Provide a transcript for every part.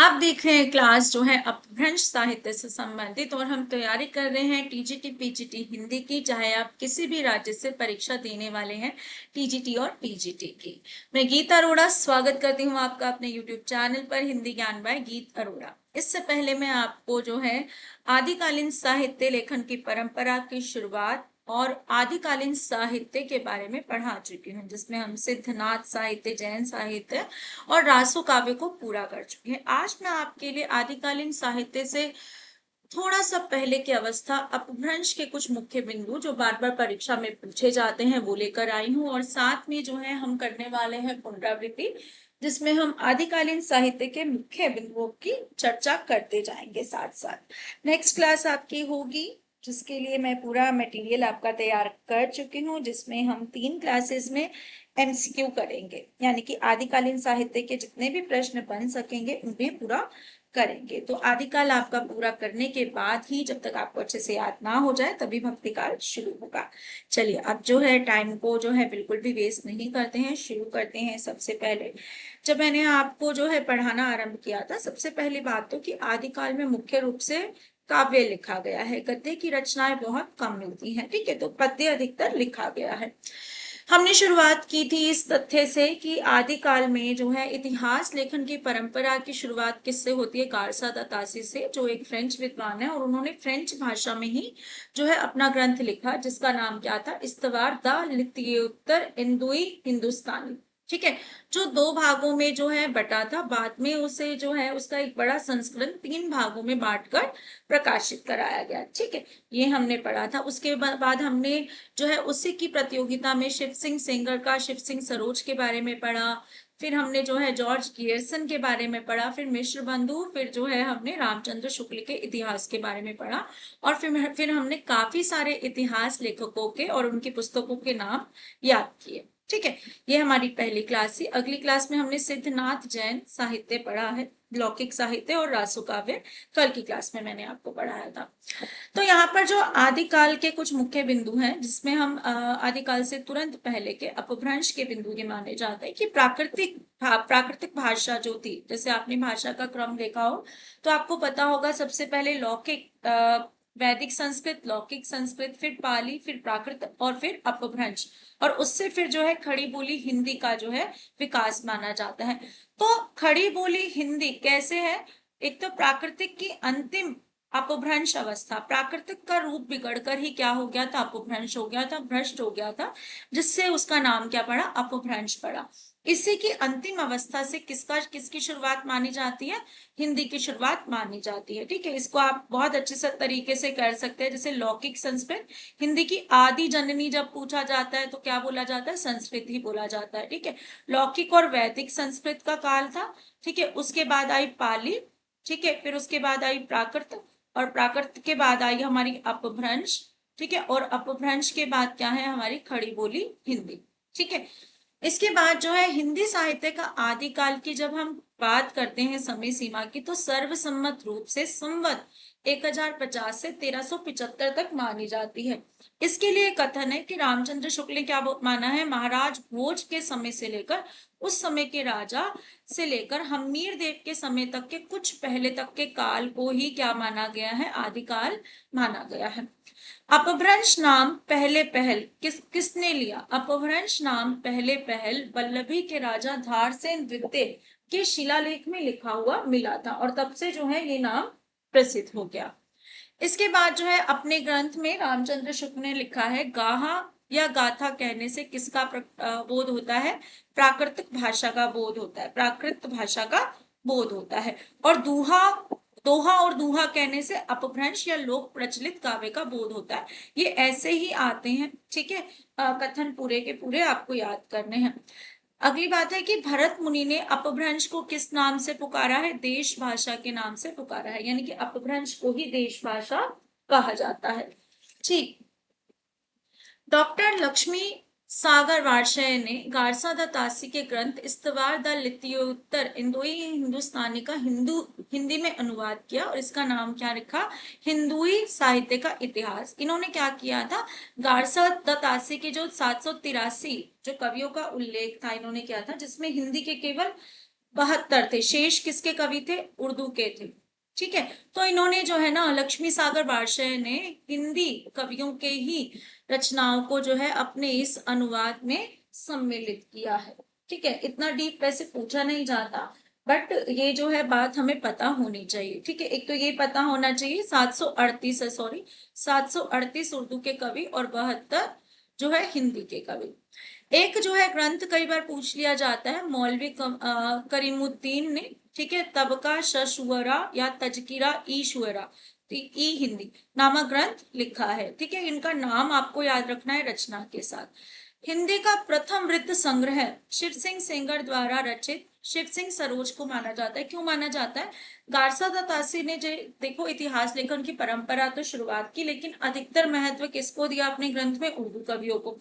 आप देख रहे हैं क्लास जो है अपभ्रंश साहित्य से संबंधित और हम तैयारी कर रहे हैं टीजीटी पीजीटी हिंदी की। चाहे आप किसी भी राज्य से परीक्षा देने वाले हैं टीजीटी और पीजीटी की। मैं गीत अरोड़ा स्वागत करती हूं आपका अपने यूट्यूब चैनल पर हिंदी ज्ञान बाय गीत अरोड़ा। इससे पहले मैं आपको जो है आदिकालीन साहित्य लेखन की परंपरा की शुरुआत और आदिकालीन साहित्य के बारे में पढ़ा चुकी हूँ, जिसमें हम सिद्धनाथ साहित्य, जैन साहित्य और रासो काव्य को पूरा कर चुके हैं। आज मैं आपके लिए आदिकालीन साहित्य से थोड़ा सा पहले की अवस्था अपभ्रंश के कुछ मुख्य बिंदु जो बार बार परीक्षा में पूछे जाते हैं वो लेकर आई हूँ, और साथ में जो है हम करने वाले हैं पुनरावृत्ति, जिसमें हम आदिकालीन साहित्य के मुख्य बिंदुओं की चर्चा करते जाएंगे साथ साथ। नेक्स्ट क्लास आपकी होगी जिसके लिए मैं पूरा मटेरियल आपका तैयार कर चुकी हूँ, जिसमें हम 3 क्लासेस में एमसीक्यू करेंगे, यानी कि आदिकालीन साहित्य के जितने भी प्रश्न बन सकेंगे उन्हें पूरा करेंगे। तो आदिकाल आपका पूरा करने के बाद ही, जब तक आपको अच्छे से याद ना हो जाए, तभी भक्तिकाल शुरू होगा। चलिए अब जो है टाइम को जो है बिल्कुल भी वेस्ट नहीं करते हैं, शुरू करते हैं। सबसे पहले जब मैंने आपको जो है पढ़ाना आरंभ किया था, सबसे पहली बात तो कि आदिकाल में मुख्य रूप से काव्य लिखा गया है, गद्य की रचनाएं बहुत कम मिलती हैं। ठीक है, तो पद्य अधिकतर लिखा गया है। हमने शुरुआत की थी इस तथ्य से कि आदिकाल में जो है इतिहास लेखन की परंपरा की शुरुआत किससे होती है? गारसा द तासी से, जो एक फ्रेंच विद्वान है, और उन्होंने फ्रेंच भाषा में ही जो है अपना ग्रंथ लिखा, जिसका नाम क्या था? इस्तवार द लित्योत्तर इंदुई हिंदुस्तानी। ठीक है, जो 2 भागों में जो है बटा था, बाद में उसे जो है उसका एक बड़ा संस्करण 3 भागों में बांटकर प्रकाशित कराया गया। ठीक है, ये हमने पढ़ा था। उसके बाद हमने जो है उसी की प्रतियोगिता में शिव सिंह सेंगर का शिव सिंह सरोज के बारे में पढ़ा, फिर हमने जो है जॉर्ज गियर्सन के बारे में पढ़ा, फिर मिश्र बंधु, फिर जो है हमने रामचंद्र शुक्ल के इतिहास के बारे में पढ़ा, और फिर हमने काफी सारे इतिहास लेखकों के और उनकी पुस्तकों के नाम याद किए। ठीक है, ये हमारी पहली क्लास थी। अगली क्लास में हमने सिद्धनाथ जैन साहित्य पढ़ा है, लौकिक साहित्य और रासो काव्य कल की क्लास में मैंने आपको पढ़ाया था। तो यहाँ पर जो आदिकाल के कुछ मुख्य बिंदु हैं, जिसमें हम आदिकाल से तुरंत पहले के अपभ्रंश के बिंदु ये माने जाते हैं कि प्राकृतिक भाषा जो थी, जैसे आपने भाषा का क्रम देखा हो तो आपको पता होगा, सबसे पहले लौकिक वैदिक संस्कृत, लौकिक संस्कृत, फिर पाली, फिर प्राकृत और फिर अपभ्रंश, और उससे फिर जो है खड़ी बोली हिंदी का जो है विकास माना जाता है। तो खड़ी बोली हिंदी कैसे है? एक तो प्राकृतिक की अंतिम अपभ्रंश अवस्था, प्राकृतिक का रूप बिगड़कर ही क्या हो गया था? अपभ्रंश हो गया था, भ्रष्ट हो गया था, जिससे उसका नाम क्या पड़ा? अपभ्रंश पड़ा। इसी की अंतिम अवस्था से किसकी शुरुआत मानी जाती है? हिंदी की शुरुआत मानी जाती है। ठीक है, इसको आप बहुत अच्छे से तरीके से कर सकते हैं। जैसे लौकिक संस्कृत, हिंदी की आदि जननी जब पूछा जाता है तो क्या बोला जाता है? संस्कृत ही बोला जाता है। ठीक है, लौकिक और वैदिक संस्कृत का काल था। ठीक है, उसके बाद आई पाली। ठीक है, फिर उसके बाद आई प्राकृत, और प्राकृत के बाद आई हमारी अपभ्रंश। ठीक है, और अपभ्रंश के बाद क्या है? हमारी खड़ी बोली हिंदी। ठीक है, इसके बाद जो है हिंदी साहित्य का आदिकाल की जब हम बात करते हैं समय सीमा की, तो सर्वसम्मत रूप से संवत 1050 से 1375 तक मानी जाती है। इसके लिए कथन है कि रामचंद्र शुक्ल ने क्या माना है? महाराज भोज के समय से लेकर उस समय के राजा से लेकर हम्मीर देव के समय तक के कुछ पहले तक के काल को ही क्या माना गया है? आदिकाल माना गया है। अपभ्रंश नाम पहले पहल किसने लिया? अपभ्रंश नाम पहले पहल वल्लभी के राजा धारसेन द्वितीय के शिलालेख में लिखा हुआ मिला था, और तब से जो है ये नाम प्रसिद्ध हो गया। इसके बाद जो है अपने ग्रंथ में रामचंद्र शुक्ल ने लिखा है, गाहा या गाथा कहने से किसका बोध होता है? प्राकृतिक भाषा का बोध होता है, प्राकृत भाषा का बोध होता है। और दोहा और दूहा कहने से अपभ्रंश या लोक प्रचलित काव्य का बोध होता है। ये ऐसे ही आते हैं। ठीक है, कथन पूरे के पूरे आपको याद करने हैं। अगली बात है कि भरत मुनि ने अपभ्रंश को किस नाम से पुकारा है? देश भाषा के नाम से पुकारा है, यानी कि अपभ्रंश को ही देश भाषा कहा जाता है। ठीक, डॉक्टर लक्ष्मी सागर वार्ष्णेय ने गारसा द तासी के ग्रंथ इस्तवार द लित्योत्तर इंदुई हिंदुस्तानी का हिंदी में अनुवाद किया, और इसका नाम क्या रखा? हिंदुई साहित्य का इतिहास। इन्होंने क्या किया था? गारसा द तासी के जो 783 जो कवियों का उल्लेख था, इन्होंने किया था, जिसमें हिंदी के केवल 72 थे। शेष किसके कवि थे? उर्दू के थे। ठीक है, तो इन्होंने जो है ना, लक्ष्मी सागर बादशाह ने हिंदी कवियों के ही रचनाओं को जो है अपने इस अनुवाद में सम्मिलित किया है। ठीक है, इतना डीप वैसे पूछा नहीं जाता, बट ये जो है बात हमें पता होनी चाहिए। ठीक है, एक तो ये पता होना चाहिए 738 है, सॉरी 738 उर्दू के कवि और 72 जो है हिंदी के कवि। एक जो है ग्रंथ कई बार पूछ लिया जाता है मौलवी करीमुद्दीन ने, ठीक है, तबका शुअरा या तजकिरा ई शुअरा, ई हिंदी नामक ग्रंथ लिखा है। ठीक है, इनका नाम आपको याद रखना है रचना के साथ। हिंदी का प्रथम वृत्त संग्रह शिव सिंह सेंगर द्वारा रचित शिव सिंह सरोज को माना जाता है। क्यों माना जाता है? गारसा दत्तासी ने जो, देखो, इतिहास लेखन की परंपरा तो शुरुआत की, लेकिन अधिकतर महत्व किसको दिया अपने ग्रंथ में? उर्दू कवियों को।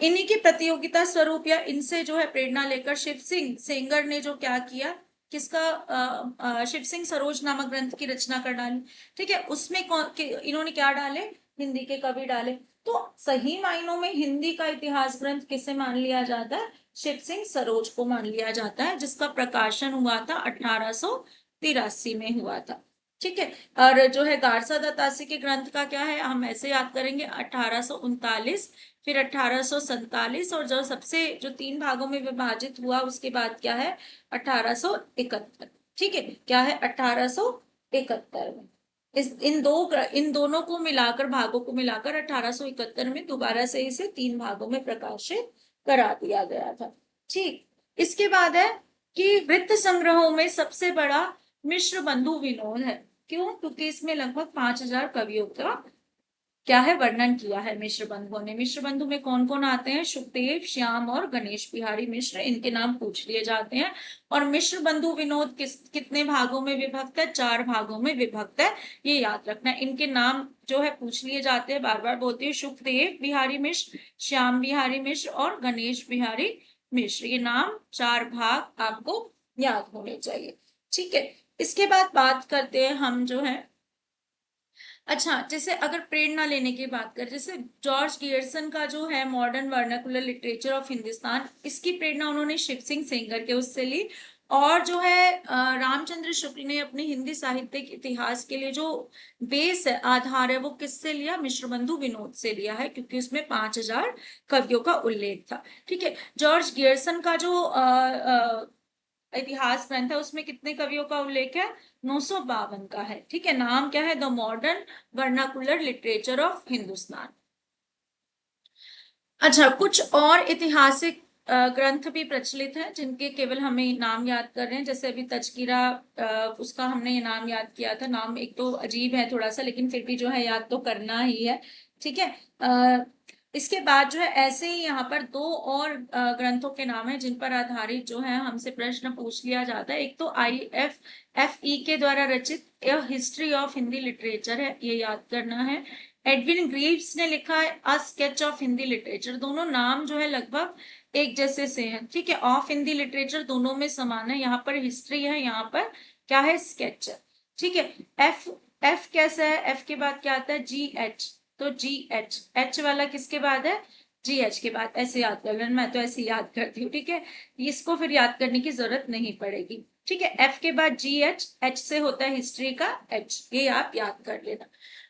इन्हीं की प्रतियोगिता स्वरूप या इनसे जो है प्रेरणा लेकर शिव सिंह सेंगर ने जो क्या किया, किसका शिव सिंह सरोज नामक ग्रंथ की रचना कर डाली। ठीक है, उसमें इन्होंने क्या डाले? हिंदी के कवि डाले। तो सही मायनों में हिंदी का इतिहास ग्रंथ किसे मान लिया जाता है? शिव सिंह सरोज को मान लिया जाता है, जिसका प्रकाशन हुआ था 1883 में हुआ था। ठीक है, और जो है गारसा दत्तासी के ग्रंथ का क्या है, हम ऐसे याद करेंगे 1839, फिर 1847, और जो सबसे जो 3 भागों में विभाजित हुआ उसके बाद क्या है? 1871। ठीक है, क्या है? 1871 में इन दोनों को मिलाकर, भागों को मिलाकर 1871 में दोबारा से इसे 3 भागों में प्रकाशित करा दिया गया था। ठीक, इसके बाद है कि वृत्त संग्रहों में सबसे बड़ा मिश्र बंधु विनोद है। क्यों? क्योंकि इसमें लगभग 5000 कवियों का क्या है, वर्णन किया है मिश्र बंधुओं ने। मिश्र बंधु में कौन कौन आते हैं? सुखदेव, श्याम और गणेश बिहारी मिश्र, इनके नाम पूछ लिए जाते हैं। और मिश्र बंधु विनोद कितने भागों में विभक्त है? 4 भागों में विभक्त है, ये याद रखना। इनके नाम जो है पूछ लिए जाते हैं, बार बार बोलती है, सुखदेव बिहारी मिश्र, श्याम बिहारी मिश्र और गणेश बिहारी मिश्र। ये नाम 4 भाग आपको याद होने चाहिए। ठीक है, इसके बाद बात करते हैं हम जो है, अच्छा, जैसे अगर प्रेरणा लेने की बात करें, जैसे जॉर्ज गियर्सन का जो है modern vernacular literature of Hindustan, इसकी प्रेरणा उन्होंने शिव सिंह सेंगर के उससे ली। और जो है रामचंद्र शुक्ल ने अपने हिंदी साहित्य के इतिहास के लिए जो बेस है, आधार है, वो किससे लिया? मिश्र बंधु विनोद से लिया है, क्योंकि उसमें 5000 कवियों का उल्लेख था। ठीक है, जॉर्ज गियर्सन का जो इतिहास ग्रंथ है उसमें कितने कवियों का उल्लेख है? 952 का है। ठीक है, नाम क्या है? The modern vernacular literature of Hindustan. अच्छा, कुछ और ऐतिहासिक ग्रंथ भी प्रचलित हैं जिनके केवल हमें नाम याद कर रहे हैं। जैसे अभी तजकिरा, उसका हमने ये नाम याद किया था। नाम एक तो अजीब है थोड़ा सा, लेकिन फिर भी जो है याद तो करना ही है। ठीक है, इसके बाद जो है ऐसे ही यहाँ पर 2 और ग्रंथों के नाम है जिन पर आधारित जो है हमसे प्रश्न पूछ लिया जाता है। एक तो IFFE के द्वारा रचित हिस्ट्री ऑफ हिंदी लिटरेचर है, ये याद करना है। एडविन ग्रीव्स ने लिखा है a sketch of Hindi literature. दोनों नाम जो है लगभग एक जैसे से हैं। ठीक है, ऑफ हिंदी लिटरेचर दोनों में समान है, यहाँ पर हिस्ट्री है, यहाँ पर क्या है? स्केच है। ठीक है, एफ एफ कैसा है? एफ के बाद क्या आता है? GH। तो GH, एच वाला किसके बाद है? GH के बाद। ऐसे याद कर लेना, मैं तो ऐसे याद करती हूँ। ठीक है, इसको फिर याद करने की जरूरत नहीं पड़ेगी। ठीक है, एफ के बाद GH, एच से होता है हिस्ट्री का H, ये आप याद कर लेना।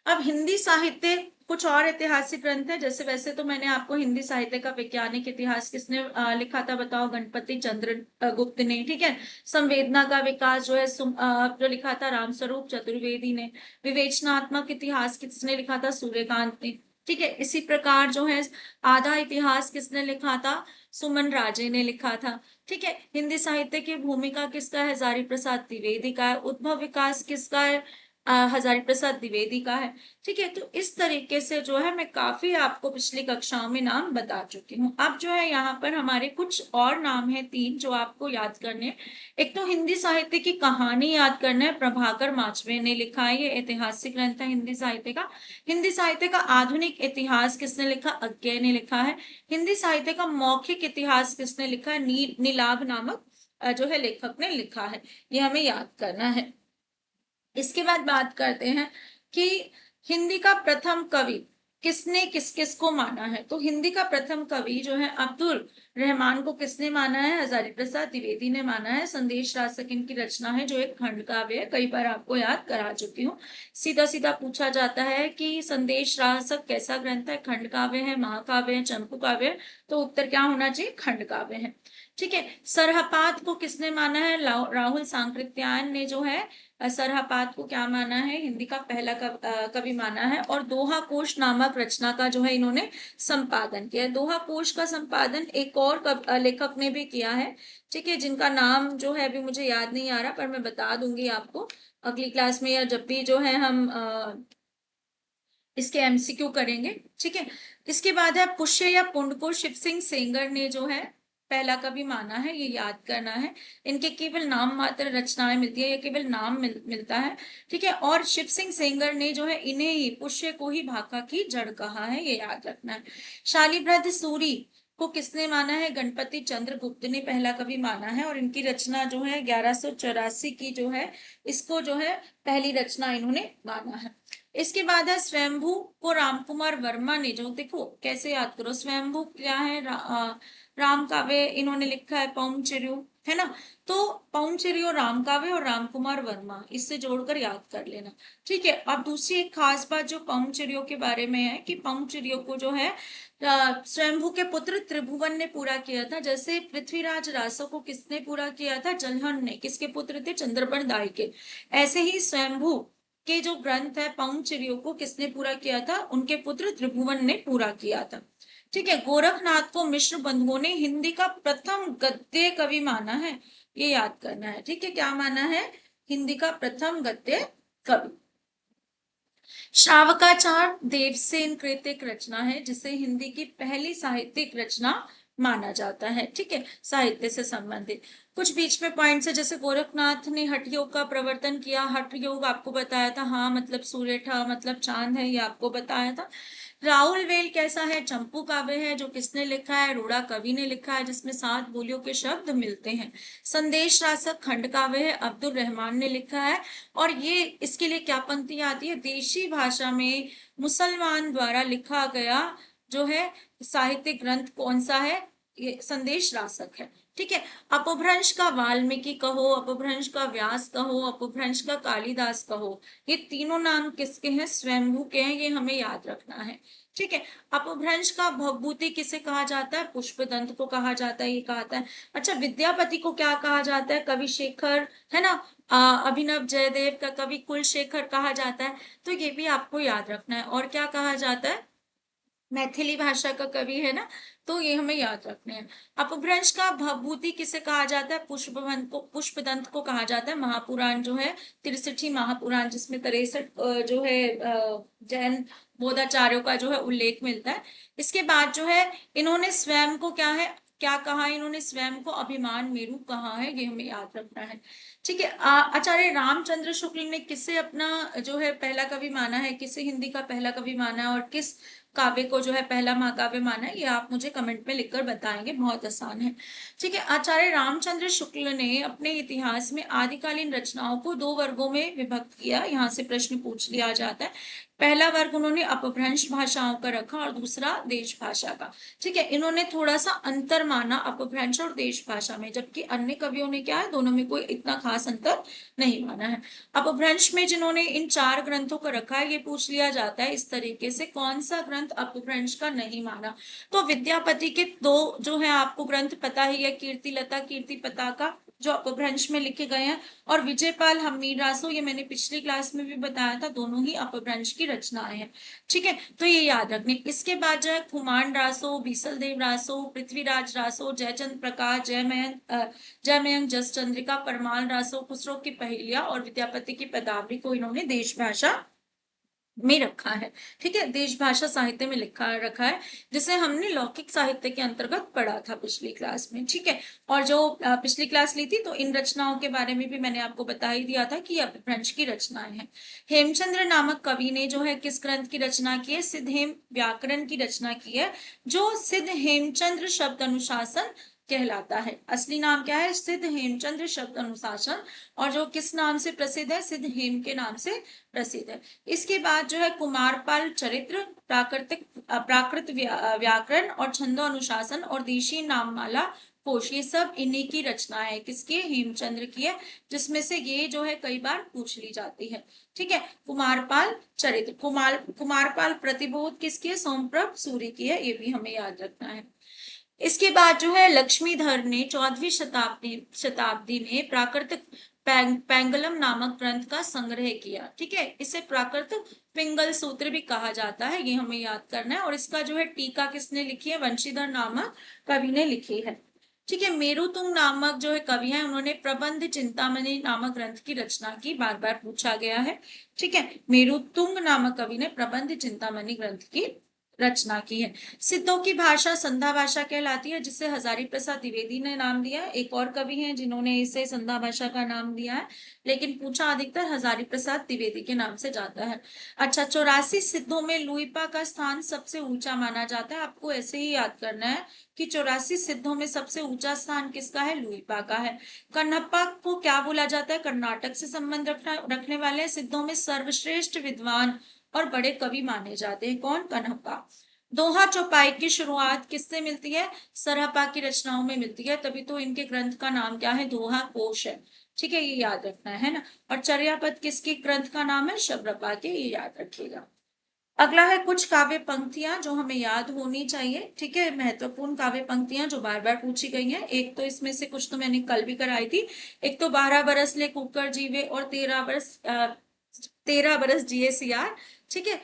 अब हिंदी साहित्य, कुछ और ऐतिहासिक ग्रंथ है। जैसे वैसे तो मैंने आपको हिंदी साहित्य का वैज्ञानिक इतिहास किसने लिखा था बताओ? गणपति चंद्र गुप्त ने। ठीक है, संवेदना का विकास जो है जो लिखा था रामस्वरूप चतुर्वेदी ने। विवेचनात्मक इतिहास किसने लिखा था? सूर्यकांत ने। ठीक है, इसी प्रकार जो है आधा इतिहास किसने लिखा था? सुमन राजे ने लिखा था। ठीक है, हिंदी साहित्य की भूमिका किसका है? हजारी प्रसाद द्विवेदी का है। उद्भव विकास किसका है? हजारी प्रसाद द्विवेदी का है। ठीक है, तो इस तरीके से जो है मैं काफी आपको पिछली कक्षाओं में नाम बता चुकी हूँ। अब जो है यहाँ पर हमारे कुछ और नाम है 3 जो आपको याद करने हैं। एक तो हिंदी साहित्य की कहानी याद करना है, प्रभाकर माचवे ने लिखा है, ये ऐतिहासिक ग्रंथ है हिंदी साहित्य का। हिंदी साहित्य का आधुनिक इतिहास किसने लिखा? अज्ञे ने लिखा है। हिंदी साहित्य का मौखिक इतिहास किसने लिखा है? नीलाभ नामक जो है लेखक ने लिखा है, ये हमें याद करना है। इसके बाद बात करते हैं कि हिंदी का प्रथम कवि किसने किस किस को माना है? तो हिंदी का प्रथम कवि जो है अब्दुल रहमान को किसने माना है? हजारी प्रसाद द्विवेदी ने माना है। संदेश रासक इनकी रचना है जो एक खंड काव्य है, कई बार आपको याद करा चुकी हूँ। सीधा सीधा पूछा जाता है कि संदेश रासक कैसा ग्रंथ है? खंड काव्य है, महाकाव्य है, चंपू काव्य है? तो उत्तर क्या होना चाहिए? खंड काव्य है। ठीक है। सरहपाद को किसने माना है? राहुल सांकृत्यायन ने जो है सरहपाद को क्या माना है? हिंदी का पहला कवि माना है। और दोहा कोश नामक रचना का जो है इन्होंने संपादन किया है। दोहा कोश का संपादन एक और लेखक ने भी किया है, ठीक है, जिनका नाम जो है अभी मुझे याद नहीं आ रहा, पर मैं बता दूंगी आपको अगली क्लास में, या जब भी जो है हम इसके एमसीक्यू करेंगे। ठीक है। इसके बाद है पुष्य या पुंड को शिव सिंह सेंगर ने जो है पहला कवि माना है, ये याद करना है। इनके केवल नाम मात्र रचनाएं मिलती है, ये केवल नाम मिलता है। ठीक है। और शिव सिंह सेंगर ने जो है इन्हें ही, पुष्य को ही भाका की जड़ कहा है, ये याद रखना है। शालिभ्रद सूरी को किसने माना है? गणपति चंद्र गुप्त ने पहला कवि माना है, और इनकी रचना जो है 1184 की जो है, इसको जो है पहली रचना इन्होंने माना है। इसके बाद है स्वयंभू को रामकुमार वर्मा ने, जो देखो कैसे याद करो, स्वयंभू क्या है? राम काव्य इन्होंने लिखा है, पौंचर्यू, है ना? तो पौंचर्यू राम काव्य और रामकुमार वर्मा, इससे जोड़कर याद कर लेना। ठीक है। अब दूसरी एक खास बात जो पौंचर्यू के बारे में है कि पौंचर्यू को जो है स्वयंभू के पुत्र त्रिभुवन ने पूरा किया था। जैसे पृथ्वीराज रासो को किसने पूरा किया था? जलहन ने। किसके पुत्र थे? चंद्रबन दाई के। ऐसे ही स्वयंभू के जो ग्रंथ है पौंचर्यू को किसने पूरा किया था? उनके पुत्र त्रिभुवन ने पूरा किया था। ठीक है। गोरखनाथ को मिश्र बंधुओं ने हिंदी का प्रथम गद्य कवि माना है, ये याद करना है। ठीक है। क्या माना है? हिंदी का प्रथम गद्य कवि। श्रावकाचार देवसेन कृत एक रचना है जिसे हिंदी की पहली साहित्यिक रचना माना जाता है। ठीक है। साहित्य से संबंधित कुछ बीच में पॉइंट्स है, जैसे गोरखनाथ ने हठ योग का प्रवर्तन किया। हठ योग आपको बताया था, हाँ मतलब सूर्य ठा मतलब चांद है, ये आपको बताया था। राहुल वेल कैसा है? चंपू काव्य है, जो किसने लिखा है? रूड़ा कवि ने लिखा है, जिसमें 7 बोलियों के शब्द मिलते हैं। संदेश रासक खंड काव्य है, अब्दुल रहमान ने लिखा है। और ये इसके लिए क्या पंक्ति आती है? देशी भाषा में मुसलमान द्वारा लिखा गया जो है साहित्यिक ग्रंथ कौन सा है? ये संदेश रासक है। ठीक है। अपभ्रंश का वाल्मीकि कहो, अपभ्रंश का व्यास कहो, अपभ्रंश का कालिदास कहो, ये तीनों नाम किसके हैं? स्वयंभू के हैं, ये हमें याद रखना है। ठीक है। अपभ्रंश का भवभूति किसे कहा जाता है? पुष्पदंत को कहा जाता है, ये कहता है। अच्छा, विद्यापति को क्या कहा जाता है? कवि शेखर, है ना? अभिनव जयदेव का कवि कुलशेखर कहा जाता है, तो ये भी आपको याद रखना है। और क्या कहा जाता है? मैथिली भाषा का कवि है ना, तो ये हमें याद रखने हैं। अपभ्रंश का भवभूति किसे कहा जाता है? पुष्पदंत को कहा जाता है। महापुराण जो है 63 महापुराण, जिसमें 63 जो है जैन बोधाचार्यों का जो है उल्लेख मिलता है। इसके बाद जो है इन्होंने स्वयं को क्या कहा? इन्होंने स्वयं को अभिमान मेरु कहा है, ये हमें याद रखना है। ठीक है। आचार्य रामचंद्र शुक्ल ने किसे अपना जो है पहला कवि माना है? किसे हिंदी का पहला कवि माना है? और किस काव्य को जो है पहला महाकाव्य माना है? ये आप मुझे कमेंट में लिखकर बताएंगे, बहुत आसान है। ठीक है। आचार्य रामचंद्र शुक्ल ने अपने इतिहास में आदिकालीन रचनाओं को 2 वर्गों में विभक्त किया। यहाँ से प्रश्न पूछ लिया जाता है। पहला वर्ग उन्होंने अपभ्रंश भाषाओं का रखा और दूसरा देश भाषा का। ठीक है। इन्होंने थोड़ा सा अंतर माना अपभ्रंश और देश भाषा में, जबकि अन्य कवियों ने क्या है, दोनों में कोई इतना खास अंतर नहीं माना है। अपभ्रंश में जिन्होंने इन 4 ग्रंथों को रखा है, ये पूछ लिया जाता है इस तरीके से, कौन सा ग्रंथ अपभ्रंश का नहीं माना? तो विद्यापति के 2 जो है आपको ग्रंथ पता ही है, कीर्ति लता, कीर्ति पताका, जो अपभ्रंश में लिखे गए हैं, और विजयपाल हमीर रासो, ये मैंने पिछली क्लास में भी बताया था, दोनों ही अपभ्रंश की रचनाएं हैं। ठीक है। तो ये याद रखने। इसके बाद जो है खुमान रासो, बीसल देव रासो, पृथ्वीराज रासो, जयचंद प्रकाश, जयमयंक जस चंद्रिका, परमाल रासो, खुसरो की पहेलियां और विद्यापति की पदावली को इन्होंने देश भाषा में रखा है। ठीक है। देश भाषा साहित्य में लिखा रखा है, जिसे हमने लौकिक साहित्य के अंतर्गत पढ़ा था पिछली क्लास में। ठीक है। और जो पिछली क्लास ली थी, तो इन रचनाओं के बारे में भी मैंने आपको बता ही दिया था कि अपभ्रंश की रचनाएं हैं। हेमचंद्र नामक कवि ने जो है किस ग्रंथ की रचना की है? सिद्ध हेम व्याकरण की रचना की है, जो सिद्ध हेमचंद्र शब्द अनुशासन कहलाता है। असली नाम क्या है? सिद्ध हेमचंद्र शब्द अनुशासन, और जो किस नाम से प्रसिद्ध है? सिद्ध हेम के नाम से प्रसिद्ध है। इसके बाद जो है कुमारपाल चरित्र, प्राकृत व्याकरण और छंदो अनुशासन और देशी नाममाला कोश, ये सब इन्हीं की रचना है। किसकी? हेमचंद्र की है, जिसमें से ये जो है कई बार पूछ ली जाती है। ठीक है, कुमारपाल चरित्र, कुमारपाल प्रतिबोध किसकी है? सोमप्रभ सूरी की है, ये भी हमें याद रखना है। इसके बाद जो है लक्ष्मीधर ने 14वीं शताब्दी में प्राकृत पैंगलम नामक ग्रंथ का संग्रह किया। ठीक है, इसे प्राकृत पिंगल सूत्र भी कहा जाता है, ये हमें याद करना है। और इसका जो है टीका किसने लिखी है? वंशीधर नामक कवि ने लिखी है। ठीक है, मेरुतुंग नामक जो है कवि है, उन्होंने प्रबंध चिंतामणि नामक ग्रंथ की रचना की, बार बार पूछा गया है। ठीक है, मेरुतुंग नामक कवि ने प्रबंध चिंतामणि ग्रंथ की रचना की है। सिद्धों की भाषा संध्या भाषा कहलाती है, जिसे हजारी प्रसाद द्विवेदी ने नाम दिया है। एक और कवि हैं जिन्होंने इसे संध्या भाषा का नाम दिया है, लेकिन पूछा अधिकतर हजारी प्रसाद द्विवेदी के नाम से जाता है। अच्छा, 84 सिद्धों में लुइपा का स्थान सबसे ऊंचा माना जाता है। आपको ऐसे ही याद करना है कि 84 सिद्धों में सबसे ऊंचा स्थान किसका है? लुइपा का है। कन्हप्पा को क्या बोला जाता है? कर्नाटक से संबंध रखने वाले सिद्धों में सर्वश्रेष्ठ विद्वान और बड़े कवि माने जाते हैं। कौन? कन्हप्पा। दोहा चौपाई की शुरुआत किससे मिलती है? सरहपा की रचनाओं में मिलती है, तभी तो इनके ग्रंथ का नाम क्या है? दोहा कोश है। ठीक है, ये याद रखना है ना। और चर्यापद किसके ग्रंथ का नाम है? शबरपा के, ये याद रखिएगा। अगला है कुछ काव्य पंक्तियां जो हमें याद होनी चाहिए। ठीक है, महत्वपूर्ण काव्य पंक्तियां जो बार बार पूछी गई हैं। एक तो इसमें से कुछ तो मैंने कल भी कराई थी। एक तो 12 बरस ले कुकर जीवे और 13 बरस जिए सियार। ठीक है,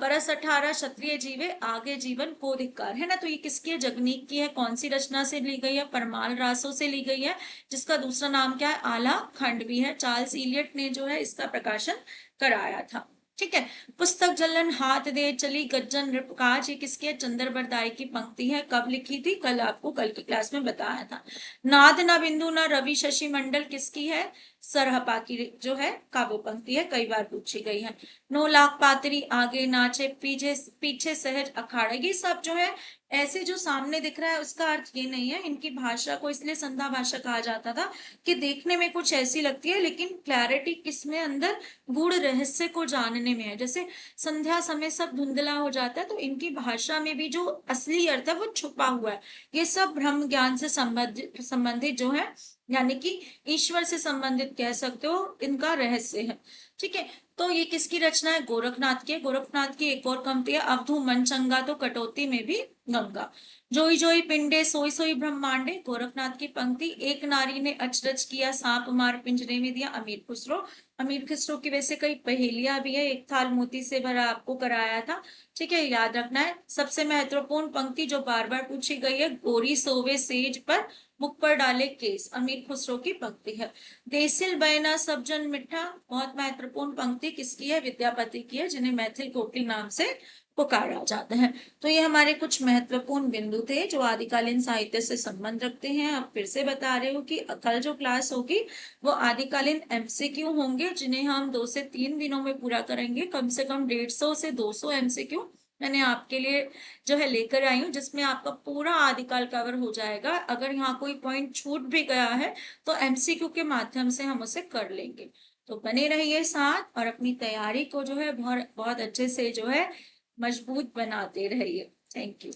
बरस 18 क्षत्रिय जीवे आगे जीवन को धिक्कार, है ना। तो ये किसकी है? जगनीक की है। कौन सी रचना से ली गई है? परमाल रासों से ली गई है, जिसका दूसरा नाम क्या है? आला खंड भी है। चार्ल्स इलियट ने जो है इसका प्रकाशन कराया था। ठीक है, पुस्तक जलन हाथ दे चली गज्जन नृपकाज, ये किसकी है? चंद्र बरदाई की पंक्ति है। कब लिखी थी? कल आपको कल की क्लास में बताया था। नाद न बिंदु न रवि शशि मंडल किसकी है? सरहपा की जो है काव्य पंक्ति है, कई बार पूछी गई है। 9 लाख पातरी आगे नाचे पीछे पीछे सहज अखाड़ा, ये सब जो है ऐसे जो सामने दिख रहा है उसका अर्थ ये नहीं है। इनकी भाषा को इसलिए संध्या भाषा कहा जाता था कि देखने में कुछ ऐसी लगती है, लेकिन क्लैरिटी किसमें? अंदर गूढ़ रहस्य को जानने में है। जैसे संध्या समय सब धुंधला हो जाता है, तो इनकी भाषा में भी जो असली अर्थ है वो छुपा हुआ है। ये सब ब्रह्म ज्ञान से संबंधित जो है, यानी कि ईश्वर से संबंधित कह सकते हो, इनका रहस्य है। ठीक है, तो ये किसकी रचना है? गोरखनाथ की। गोरखनाथ की एक और पंक्ति है, अवधू मन चंगा तो कटौती में भी गंगा, जोई जोई पिंडे सोई सोई ब्रह्मांडे। गोरखनाथ की पंक्ति, एक नारी ने अचरज किया सांप मार पिंजरे में दिया। अमीर खुसरो। अमीर खुसरो की वैसे कई पहेलियां भी है, एक थाल मोती से भरा आपको कराया था। ठीक है, याद रखना है। सबसे महत्वपूर्ण पंक्ति जो बार बार पूछी गई है, गोरी सोवे सेज पर मुख पर डाले केस, अमीर खुसरो की पंक्ति है। देसिल बयना सब जन मिठा, बहुत महत्वपूर्ण पंक्ति किसकी है? विद्यापति की है, जिन्हें मैथिल कोकिल नाम से पुकारा जाता है। तो ये हमारे कुछ महत्वपूर्ण बिंदु थे जो आदिकालीन साहित्य से संबंध रखते हैं। अब फिर से बता रहे हो कि कल जो क्लास होगी वो आदिकालीन एमसीक्यू होंगे, जिन्हें हम 2 से 3 दिनों में पूरा करेंगे। कम से कम 150 से 200 एमसीक्यू मैंने आपके लिए जो है लेकर आई हूँ, जिसमें आपका पूरा आदिकाल कवर हो जाएगा। अगर यहाँ कोई पॉइंट छूट भी गया है तो एमसीक्यू के माध्यम से हम उसे कर लेंगे। तो बने रहिए साथ और अपनी तैयारी को जो है बहुत बहुत अच्छे से जो है मजबूत बनाते रहिए। Thank you.